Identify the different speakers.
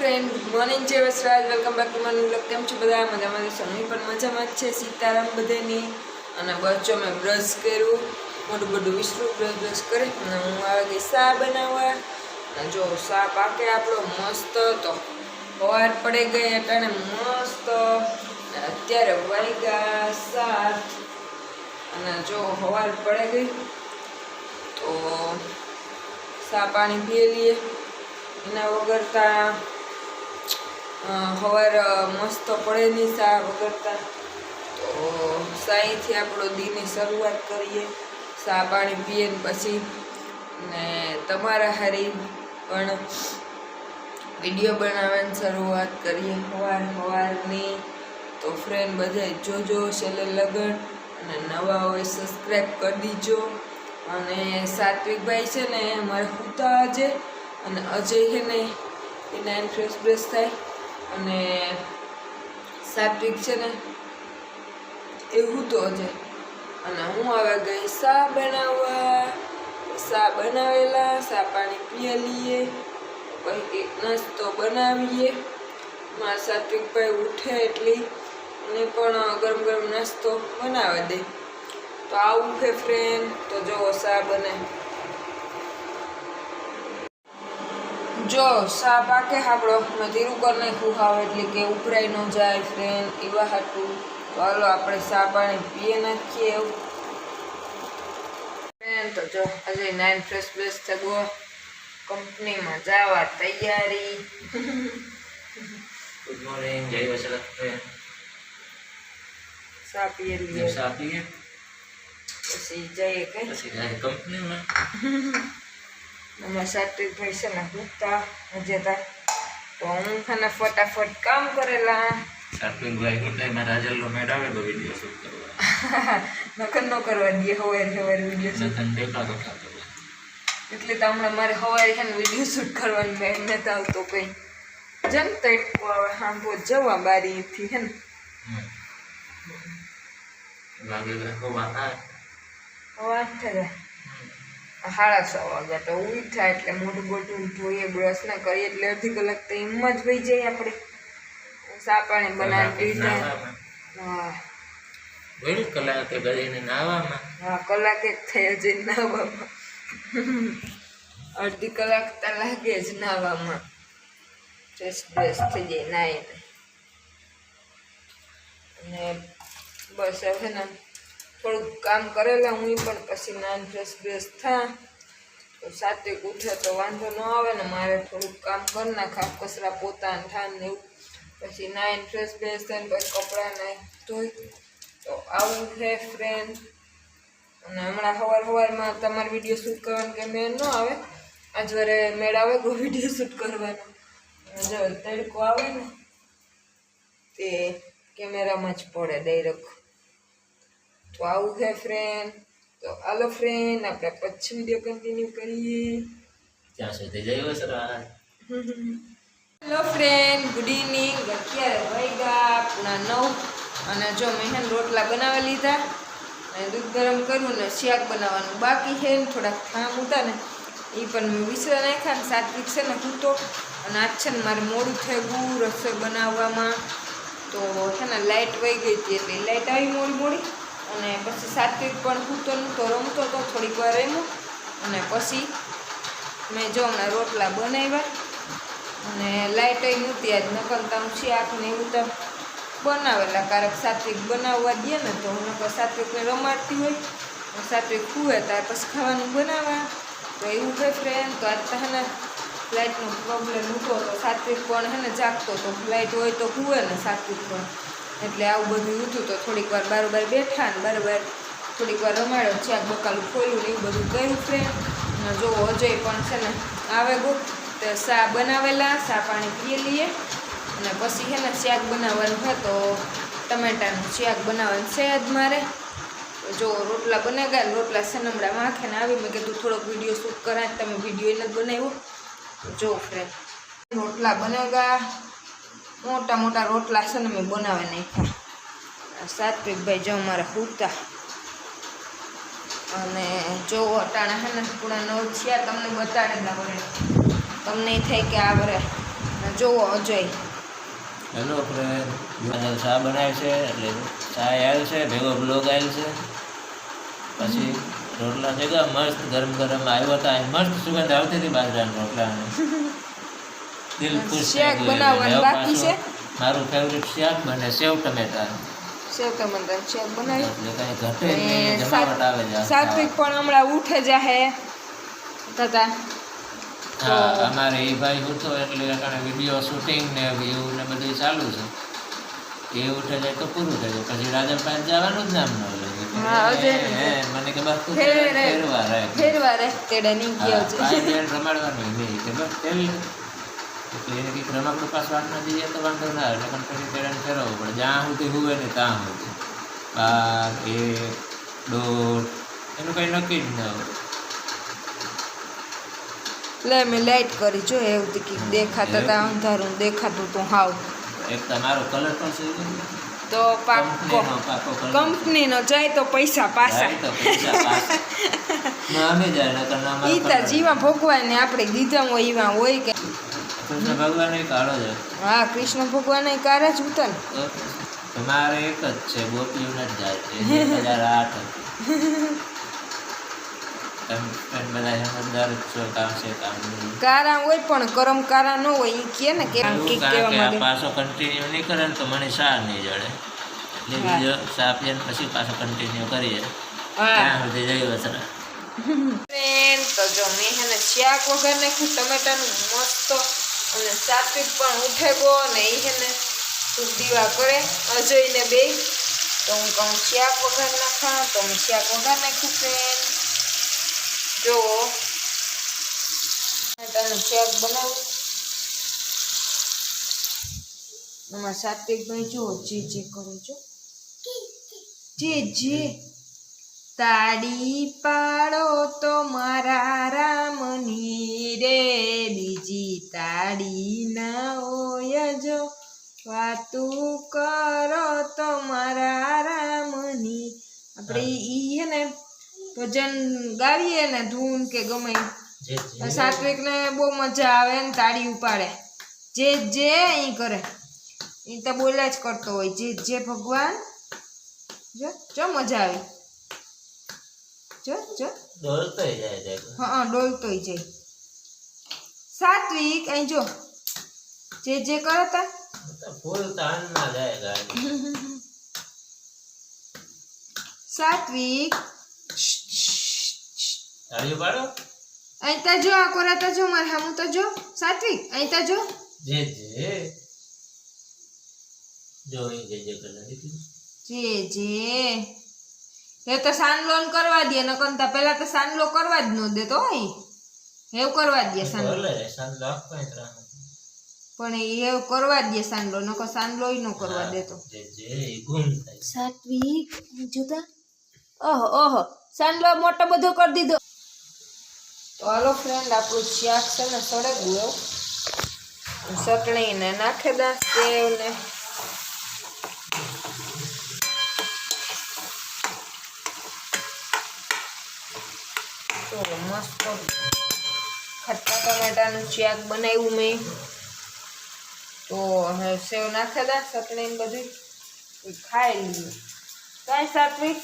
Speaker 1: Friend, good morning જય Vasraj, welcome back to my new vlog. કેમ છો બધા? મજામાં છો? હું પણ મજામાં જ છે. સીતારામ બધાની. અને બચ્ચો મેં બ્રશ કર્યું, મોટું બધું વિસરું, બ્રશ કરી અને હું આવી ગઈ ચા બનાવવા. અને જો ચા પાકે આપણો મસ્ત તો સવાર પડી ગઈ અટાણે મસ્ત. અત્યારે વાગ્યા 7 અને જો સવાર પડી ગઈ તો ચા પાણી પીએ લઈએ. એના વગરતા સવાર મસ્ત પડે નહીં ચા વગરતા. તો ચાયથી આપણો દીની શરૂઆત કરીએ, ચા પાણી પીએ ને પછી ને તમારા હારી પણ વિડીયો બનાવવાની શરૂઆત કરીએ સવારની. તો ફ્રેન્ડ બધા જોજો છેલ્લે લગન, અને નવા હોય સબસ્ક્રાઈબ કરી દીજો. અને સાત્વિકભાઈ છે ને મારે હુતા આજે, અને અજય છે ને એ 9 ફ્રેશ થાય, અને સાત્વિક છે ને એવું તો અજય. અને હું આવે ગઈ ચા બનાવવા. ચા બનાવેલા, ચા પાણી પીએ લઈએ, પછી કંઈક નાસ્તો બનાવીએ. મારા સાત્વિકભાઈ ઉઠે એટલી એને પણ ગરમ ગરમ નાસ્તો બનાવી દે. તો આવું છે ફ્રેન્ડ. તો જો ચા બને, જો ચા પાકે આપણો મેં ધીરું કરી નાખ્યું હાવ, એટલે કે ઉભરાઈ ન જાય ફ્રેન્ડ, એવા હાટું. તો હાલો આપણે ચા પાણી પીએ નાખીએ એવું ફ્રેન્ડ. તો જો આજે 9 ફ્રેશ થયો, કંપનીમાં જવા તૈયારી.
Speaker 2: ગુડ મોર્નિંગ, જય વસરાજ ફ્રેન્ડ.
Speaker 1: ચા પીએ લઈએ,
Speaker 2: ચા પીએ
Speaker 1: પછી જઈએ કઈ
Speaker 2: પછી જાય કંપનીમાં.
Speaker 1: અમારા સાત્વિકભાઈ છે ને ભૂખતા હજેતા, તો હું ખાને ફટાફટ કામ કરેલા.
Speaker 2: સાત્વિકભાઈ હોટલમાં રાજલનો મેળ આવે તો વિડીયો શૂટ કરવા
Speaker 1: નકર ન કરવા દઈએ સવારે વિડીયો શૂટ. એટલે તો હમણાં મારે સવારે છે ને વિડીયો શૂટ કરવાની મેં નથી આવતો કંઈ. જન તડકો આવે સાંભો જવા બારીથી હે ને વાત થાય 6:30 વાગ્યા તો ઉઠા, એટલે મોઢું બોટું ધોઈએ, બ્રશ ના કરીએ એટલે અડધી કલાક તો એમ જ વહી જાય આપણે. ચા પાણી બનાવી દીધા. હા
Speaker 2: કલાકે ગઈને નાવામાં.
Speaker 1: હા કલાક એક થઈ હજી નાવામાં. અડધી કલાક તો લાગે જ નાવામાં. ફ્રેશ થઈ જાય નાઈને. અને બસ હવે ને થોડુંક કામ કરેલા હું પણ, પછી નાન ફ્રેશ થા તો સાત્વિક ઉઠે તો વાંધો ન આવે ને. મારે થોડુંક કામ કરી નાખા, કચરા પોતા થાન ને એવું. પછી નાઈન ફ્રેશ થઈને પછી કપડાને ધોઈ. તો આવું છે ફ્રેન્ડ. અને હમણાં સવારમાં તમારે વિડીયો શૂટ કરવાનો કે મેળ ન આવે, આજ વારે મેળ આવે કોઈ વિડીયો શૂટ કરવાનો. જો તડકો આવે ને તે કેમેરામાં જ પડે ડાયરેક્ટ. તો આવું છે ફ્રેન્ડ. તો હાલો ફ્રેન્ડ, આપણે પછી વિડીયો કન્ટિન્યુ કરીએ.
Speaker 2: ત્યાં સુધી જય Vasraj.
Speaker 1: Hello friend, good evening. અત્યારે વાગ્યા 9:30, અને જો મેં રોટલા બનાવી લીધા, અને દૂધ ગરમ કર્યું ને શાક બનાવવાનું બાકી છે ને. થોડાક કામ હતા ને એ પણ મેં વિસરા નાખ્યા. ને સાત્વિક છે ને હું તો, અને આજ છે ને મારે મોડું થઈ ગયું રસોઈ બનાવવામાં. તો છે ને લાઇટ વહી ગઈ હતી, એટલે લાઇટ આવી મોડી. અને પછી સાત્વિક પણ સૂતો નહોતો, રમતો તો થોડીક વાર રમ્યો. અને પછી મેં જો હમણાં રોટલા બનાવ્યા, અને લાઇટ નહોતી આજ, નકલતા હું શાક ને એવું તો બનાવેલા. ક્યારેક સાત્વિક બનાવવા દે ને તો નકર સાત્વિકને રમાડતી હોય, સાત્વિક ખુએ ત્યાર પછી ખાવાનું બનાવવા. તો એવું છે ફ્રેન્ડ. તો આજ તો હે ને લાઇટનો પ્રોબ્લેમ હતો, તો સાત્વિક પણ હે ને જાગતો તો, લાઇટ હોય તો ખુએ ને સાત્વિક પણ. એટલે આવું બધું હતું. તો થોડીક વાર બારોબાર બેઠા ને બારોબાર થોડીક વાર રમાડ્યો, શાક બકાલું ખોલ્યું ને એવું બધું કર્યું ફ્રેન્ડ. અને જો અજય પણ છે ને આવે ગો, તો ચા બનાવેલા, ચા પાણી પીએ લઈએ. અને પછી છે ને શાક બનાવવાનું છે, તો ટમેટાનું શાક બનાવવાનું છે જ મારે. તો જો રોટલા બને ગયા, રોટલા સનમડા માખે ને આવી. મેં કીધું થોડોક વિડીયો શૂટ કરાય, તમે વિડીયો એને જ બનાવ્યો. જો ફ્રેન્ડ રોટલા બને ગયા, મોટા રોટલા છે ને મેં બનાવી નાખ્યા. સાત્વિકભાઈ જો મારા હુતા, અને જો અટાણા હે ને 9:30 તમને બતાડેલા વરે. તમને થાય કે આ વરે જોવો અજય
Speaker 2: હેલો ફ્રેન્ડ, ચા બનાવે છે એટલે ચા આવેલ છે, ભેગો બ્લોગ આવેલ છે. પછી રોટલા ભેગા મસ્ત ગરમ ગરમ આવ્યો હતા, મસ્ત સુગંધ આવતી હતી બાજરાના રોટલાની. દિલ ખુશ થઈ
Speaker 1: શાક
Speaker 2: ગયું.
Speaker 1: બનાવવાનું બાકી છે.
Speaker 2: મારું ફેવરિટ શાક બને સેવ ટમેટા.
Speaker 1: સેવ ટમેટા શાક બનાવી.
Speaker 2: એટલે કઈ ઘટે નહીં, જમાવટ આવે છે.
Speaker 1: સાત્વિક પણ હમણાં ઉઠે જાહે તથા
Speaker 2: હા, અમારે એ ભાઈ ઉઠો એટલે વિડીયો શૂટિંગ ને વ્યૂ ને બધું ચાલુ છે. એ ઉઠે જાય તો પૂરું થઈ જાય, પછી રાજલ પાસે જવાનું જ નામ ન લે. મને કે બસ તું ફેરવા રહે
Speaker 1: તેડે નહીં ગયો છે
Speaker 2: રમાડવાનું નહીં કે બસ તેલ એટલે એને કંઈક રમકડું પાસ વાત ના જઈએ તો વાંધો ના આવે, એટલે કંઈ પેરેન્ટ ફેરવવું પડે. જ્યાં સુધી હુવે ને ત્યાં સુધી 12, 1, 1:30 એનું કંઈ નક્કી જ ના હોય.
Speaker 1: લે મેં લાઈટ કરી જો એવું તો કંઈક દેખાતા હતા અંધારું દેખાતું તું હાવ.
Speaker 2: એક તમારો કલર પણ છે
Speaker 1: તો પાકો કંપનીનો જાય તો પૈસા પાછા ઈ તો જીવા ભગવાન ને આપણે દીધા હોય એવા હોય કે
Speaker 2: કૃષ્ણ ભગવાન કાળો છે.
Speaker 1: હા, કૃષ્ણ ભગવાન કાળા જ ઉતર.
Speaker 2: તમારે એક જ છે, ગોપીઓને જ જાય છે 2008.
Speaker 1: કારા હોય પણ કરમ કારા ન હોય ઈ કે ને કેમ કે કેવા માંગે
Speaker 2: પાછો કન્ટિન્યુ નહીં કરે ને તો મને સા નહીં જડે, એટલે બીજો સા પીને પછી પાછો કન્ટિન્યુ કરીએ ત્યાં સુધી જઈ વસરા.
Speaker 1: તો જો મેં હેને શાક વગર નાખ્યું ટમેટાનું મસ્ત, અને સાત્વિક પણ ઉઠે ગયો ને એ હેને ખૂબ દીવા કરે અજયને બે. તો હું કહું શાક વગર નાખા તો હું શાક વગર નાખ્યું ફ્રેન્ડ. જો ટમેટાનું શાક બનાવું એમાં સાત્વિક ભાઈ જો જે કરે જો જે તાળી પાડો તો મારા રામની રે, બીજી તાળી ના હોય જો વાતું કરો તો મારા રામની. આપણે ઈ હે ને ભજન ગાવીએ ને ધૂન કે ગમે સાત્વિક ને બહુ મજા આવે ને તાળી ઉપાડે જે ઈ કરે ઈ તો બોલ્યા જ કરતો હોય જે ભગવાન. જો મજા આવી જો
Speaker 2: ડોલતોય જાય.
Speaker 1: હા ડોલતોય જાય. સાત્વિક અહીં જો જે કરે તા
Speaker 2: ફૂલ તાનમાં જાય ગાડી.
Speaker 1: સાત્વિક
Speaker 2: તાળી પાડો
Speaker 1: અહીં તા જો આ કોરાતા જો મારે હમું તો જો સાત્વિક અહીં તા જો
Speaker 2: જે
Speaker 1: એ તો સાનલો કરવા દે ન કંતા પેલા તો સાનલો કરવા જ ન દેતો હોય એવું કરવા દે સાનલો પણ એવું કરવા દે સાનલો નકો સાનલો ય ન કરવા દેતો. સાત્વિક જોતા ઓહો સાનલો મોટો બધો કરી દીધો. તો હાલો ફ્રેન્ડ આપણું શાક છે ને સડે ગયું ચટણી ને નાખે દા સેવ ને તો મસ્ત ખટ્ટા ટમેટાનું શાક બનાવ્યું મેં. તો હવે સેવ નાખે દા ચટણી ને બધું ખાઈ લઈએ. કાંઈ સાત્વિક